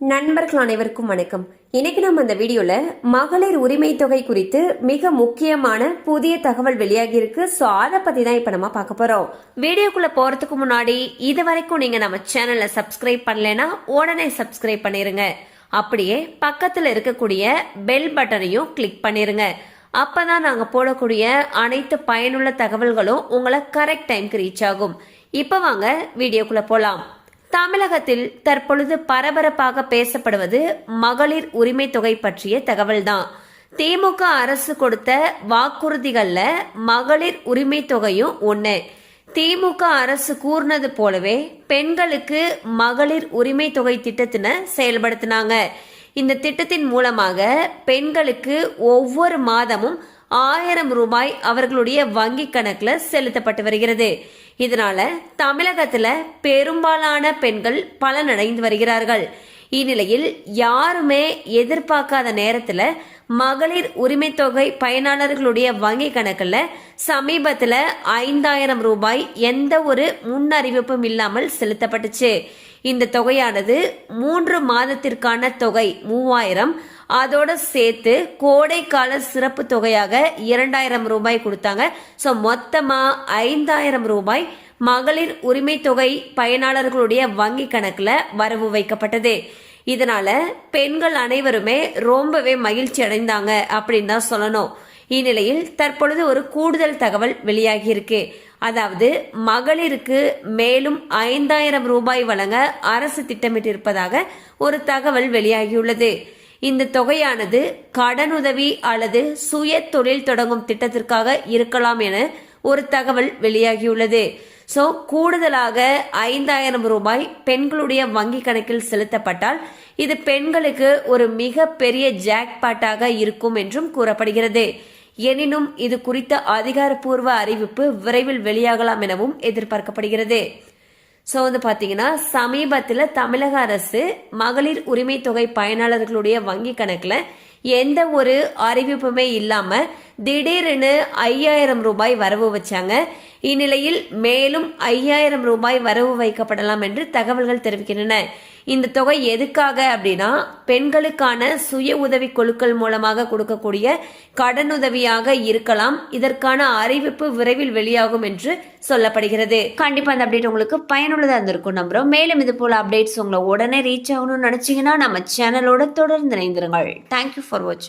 நண்பர்கள் அனைவருக்கும் வணக்கம். இன்னைக்கு நம்ம இந்த வீடியோல மகளிர் உரிமை தொகை குறித்து மிக முக்கியமான புதிய தகவல் வெளியாகி இருக்கு. சோ அதை பத்தி தான் இப்ப நம்ம பார்க்க போறோம். வீடியோக்குள்ள போறதுக்கு முன்னாடி இது வரைக்கும் நீங்க நம்ம சேனலை சப்ஸ்கிரைப் பண்ணலைன்னா உடனே சப்ஸ்கிரைப் பண்ணிருங்க. அப்படியே பக்கத்துல இருக்கக்கூடிய பெல் பட்டனையும் கிளிக் பண்ணிருங்க. அப்பதான் நாங்க போடக்கூடிய அனைத்து பயனுள்ள தகவல்களும் உங்களை கரெக்ட் டைம்க்கு ரீச் ஆகும். இப்ப வாங்க வீடியோக்குள்ள போலாம். தமிழகத்தில் தற்பொழுது பரபரப்பாக பேசப்படுவது மகளிர் உரிமை தொகை பற்றிய தகவல்தான். திமுக அரசு கொடுத்த வாக்குறுதிகள்ல மகளிர் உரிமை தொகையும் ஒண்ணு. திமுக அரசு கூறினது போலவே பெண்களுக்கு மகளிர் உரிமை தொகை திட்டத்தின செயல்படுத்தினாங்க. இந்த திட்டத்தின் மூலமாக பெண்களுக்கு ஒவ்வொரு மாதமும் 1000 ரூபாய் அவர்களுடைய வங்கி கணக்குல செலுத்தப்பட்டு வருகிறது. இதனால தமிழகத்துல பெரும்பாலான பெண்கள் பலனடைந்து வருகிறார்கள். இந்நிலையில் யாருமே எதிர்பார்க்காத நேரத்துல மகளிர் உரிமை தொகை பயனாளர்களுடைய வங்கி கணக்குல சமீபத்துல 5000 ரூபாய் எந்த ஒரு முன் அறிவிப்பும் இல்லாமல் செலுத்தப்பட்டுச்சு. இந்த தொகையானது 3 மாதத்திற்கான தொகை 3000, அதோட சேர்த்து கோடைக்கால சிறப்பு தொகையாக 2000 ரூபாய் கொடுத்தாங்க. சோ மொத்தமா 5000 ரூபாய் மகளிர் உரிமை தொகை பயனாளர்களுடைய வங்கி கணக்குல வரவு வைக்கப்பட்டது. இதனால பெண்கள் அனைவருமே ரொம்பவே மகிழ்ச்சி அடைந்தாங்க அப்படின்னு தான் சொல்லணும். இந்நிலையில் தற்பொழுது ஒரு கூடுதல் தகவல் வெளியாகி இருக்கு. அதாவது மகளிருக்கு மேலும் 5000 ரூபாய் வழங்க அரசு திட்டமிட்டிருப்பதாக ஒரு தகவல் வெளியாகியுள்ளது. இந்த தொகையானது கடனுதவி அல்லது சுய தொழில் தொடங்கும் திட்டத்திற்காக இருக்கலாம் என ஒரு தகவல் வெளியாகியுள்ளது. சோ கூடுதலாக 5000 ரூபாய் பெண்களுடைய வங்கி கணக்கில் செலுத்தப்பட்டால் இது பெண்களுக்கு ஒரு மிக பெரிய ஜாக்பாட்டாக இருக்கும் என்றும் கூறப்படுகிறது. எனினும் இது குறித்த அதிகாரப்பூர்வ அறிவிப்பு விரைவில் வெளியாகலாம் எனவும் எதிர்பார்க்கப்படுகிறது. சோ பாத்தீங்கன்னா சமீபத்தில் தமிழக அரசு மகளிர் உரிமை தொகை பயனாளர்களுடைய வங்கி கணக்குல எந்த ஒரு அறிவிப்புமே இல்லாம திடீரென 5000 ரூபாய் வரவு வச்சாங்க. இந்நிலையில் மேலும் 5000 ரூபாய் வரவு வைக்கப்படலாம் என்று தகவல்கள் தெரிவிக்கின்றன. இந்த தொகை எதுக்காக அப்படின்னா பெண்களுக்கான சுய உதவி குழுக்கள் மூலமாக கொடுக்கக்கூடிய கடனுதவியாக இருக்கலாம். இதற்கான அறிவிப்பு விரைவில் வெளியாகும் என்று சொல்லப்படுகிறது. கண்டிப்பா அந்த அப்டேட் உங்களுக்கு பயனுள்ளதா இருந்திருக்கும் நம்புறோம். மேலும் இது போல அப்டேட்ஸ் உங்களை உடனே ரீச் ஆகணும்னு நினைச்சீங்கன்னா நம்ம சேனலோட தொடர்ந்து இணைந்திருங்கள். தேங்க்யூ ஃபார் வாட்சிங்.